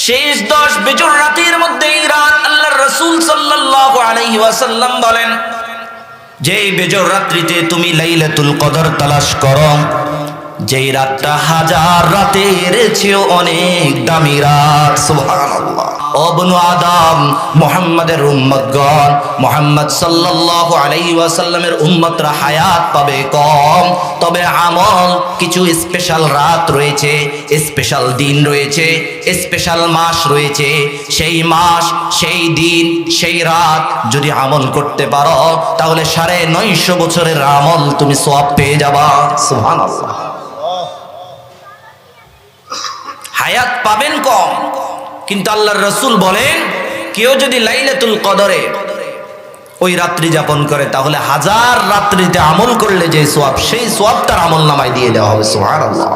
শেষ 10 বেজর রাতের মধ্যে এই রাত আল্লাহর রাসূল সাল্লাল্লাহু আলাইহি ওয়াসাল্লাম বলেন, যেই বেজর রাত্রিতে তুমি লাইলাতুল কদর তালাশ করো, যেই রাতটা হাজার রাতের চেয়েও অনেক দামি রাত। সুবহানাল্লাহ। ও বনু আদম, মুহাম্মাদের উম্মতগণ, মুহাম্মদ সাল্লাল্লাহু আলাইহি ওয়াসাল্লামের উম্মতরা হায়াত পাবে কম, তবে আমল কিছু স্পেশাল রাত রয়েছে, স্পেশাল দিন রয়েছে, স্পেশাল মাস রয়েছে। সেই মাস, সেই দিন, সেই রাত যদি আমল করতে পারো তাহলে 950 বছরের আমল তুমি সওয়াব পেয়ে যাবা। সুবহানাল্লাহ। হায়াত পাবেন কম, কিন্তু আল্লাহর রাসূল বলেন কেউ যদি লাইলাতুল কদরে ওই রাত্রি যাপন করে তাহলে হাজার রাত্রিতে আমল করলে যে সওয়াব, সেই সওয়াব তার আমল নামায় দিয়ে দেওয়া হবে। সুবহানাল্লাহ।